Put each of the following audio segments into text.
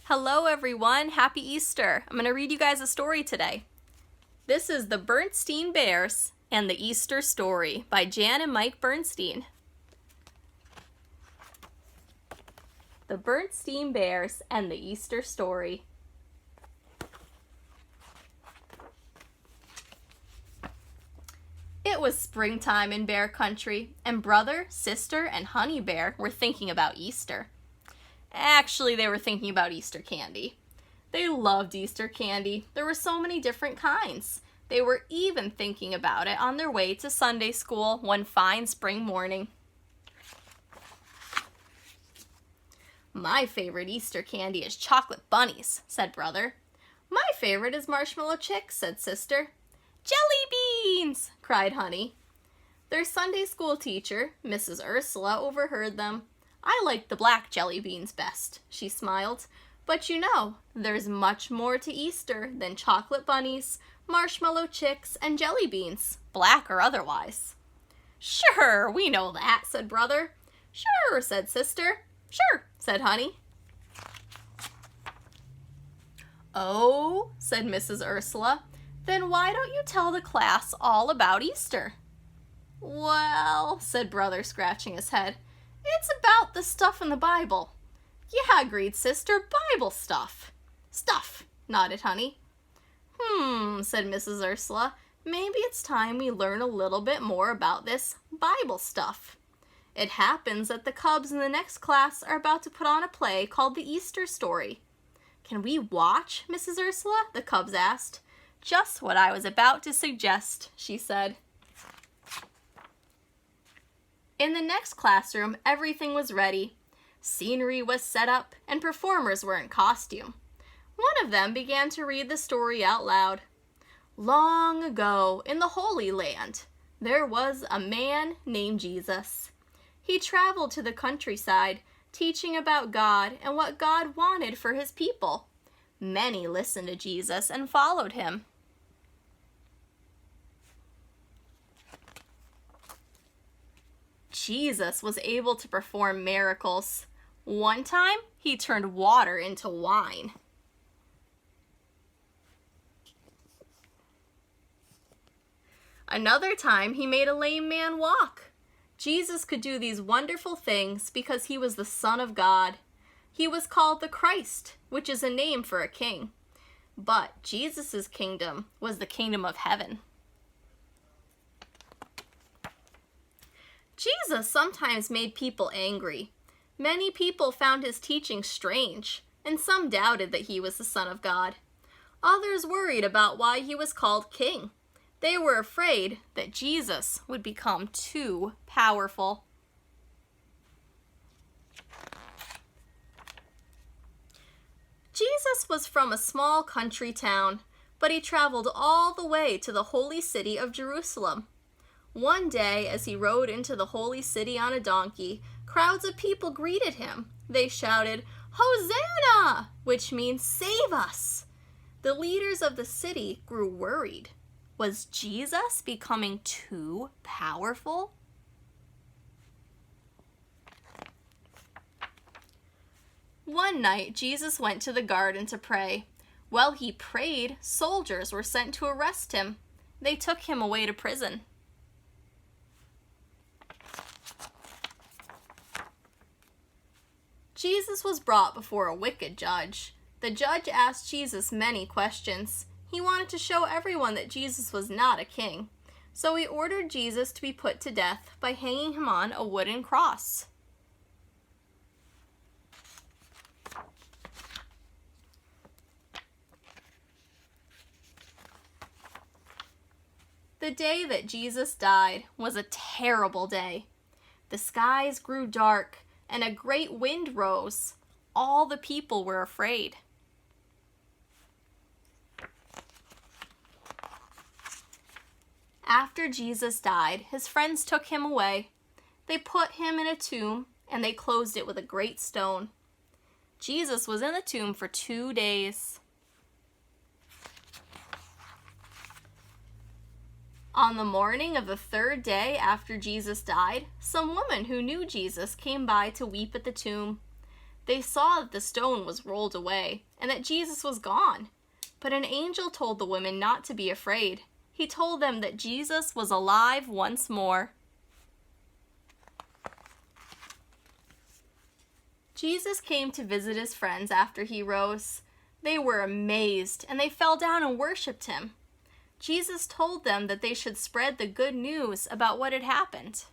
Hello everyone, happy Easter. I'm going to read you guys a story today. This is the Berenstain Bears and the Easter Story by Jan and Mike Berenstain. The Berenstain Bears and the Easter Story. It was springtime in Bear Country, and brother, sister, and Honey Bear were thinking about Easter. Actually, they were thinking about Easter candy. They loved Easter candy. There were so many different kinds. They were even thinking about it on their way to Sunday school one fine spring morning. My favorite Easter candy is chocolate bunnies, said brother. My favorite is marshmallow chicks, said sister. Jelly beans, cried Honey. Their Sunday school teacher, Mrs. Ursula, overheard them. I like the black jelly beans best, she smiled. But you know, there's much more to Easter than chocolate bunnies, marshmallow chicks, and jelly beans, black or otherwise. Sure, we know that, said brother. Sure, said sister. Sure, said Honey. Oh, said Mrs. Ursula, then why don't you tell the class all about Easter? Well, said brother, scratching his head, it's about the stuff in the Bible. Yeah, agreed sister, Bible stuff. Stuff, nodded Honey. Said Mrs. Ursula, maybe it's time we learn a little bit more about this Bible stuff. It happens that the Cubs in the next class are about to put on a play called The Easter Story. Can we watch, Mrs. Ursula? The Cubs asked. Just what I was about to suggest, she said. In the next classroom, everything was ready. Scenery was set up, and performers were in costume. One of them began to read the story out loud. Long ago, in the Holy Land, there was a man named Jesus. He traveled to the countryside, teaching about God and what God wanted for his people. Many listened to Jesus and followed him. Jesus was able to perform miracles. One time, he turned water into wine. Another time, he made a lame man walk. Jesus could do these wonderful things because he was the Son of God. He was called the Christ, which is a name for a king. But Jesus' kingdom was the kingdom of heaven. Jesus sometimes made people angry. Many people found his teaching strange, and some doubted that he was the Son of God. Others worried about why he was called king. They were afraid that Jesus would become too powerful. Jesus was from a small country town, but he traveled all the way to the holy city of Jerusalem. One day, as he rode into the holy city on a donkey, crowds of people greeted him. They shouted, "Hosanna!" which means "Save us!" The leaders of the city grew worried. Was Jesus becoming too powerful? One night, Jesus went to the garden to pray. While he prayed, soldiers were sent to arrest him. They took him away to prison. Jesus was brought before a wicked judge. The judge asked Jesus many questions. He wanted to show everyone that Jesus was not a king. So he ordered Jesus to be put to death by hanging him on a wooden cross. The day that Jesus died was a terrible day. The skies grew dark, and a great wind rose. All the people were afraid. After Jesus died, his friends took him away. They put him in a tomb, and they closed it with a great stone. Jesus was in the tomb for 2 days. On the morning of the 3rd day after Jesus died, some women who knew Jesus came by to weep at the tomb. They saw that the stone was rolled away and that Jesus was gone. But an angel told the women not to be afraid. He told them that Jesus was alive once more. Jesus came to visit his friends after he rose. They were amazed, and they fell down and worshipped him. Jesus told them that they should spread the good news about what had happened.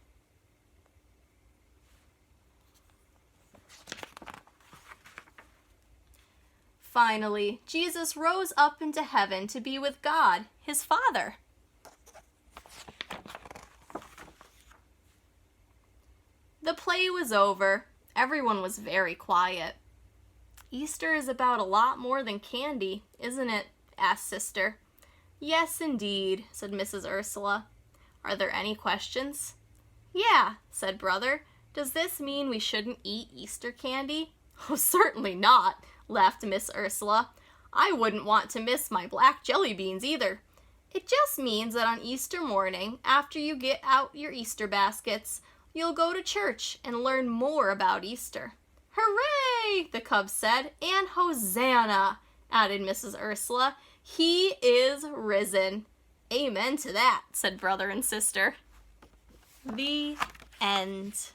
Finally, Jesus rose up into heaven to be with God, his Father. The play was over. Everyone was very quiet. "Easter is about a lot more than candy, isn't it?" asked Sister. "Yes, indeed," said Mrs. Ursula. "Are there any questions?" "Yeah," said Brother. "Does this mean we shouldn't eat Easter candy?" "Oh, certainly not," laughed Miss Ursula. "I wouldn't want to miss my black jelly beans either. It just means that on Easter morning, after you get out your Easter baskets, you'll go to church and learn more about Easter." "Hooray!" the cubs said. "And Hosanna," added Mrs. Ursula. "He is risen." "Amen to that," said Brother and Sister. The end.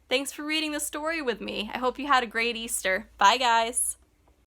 Thanks for reading the story with me. I hope you had a great Easter. Bye, guys.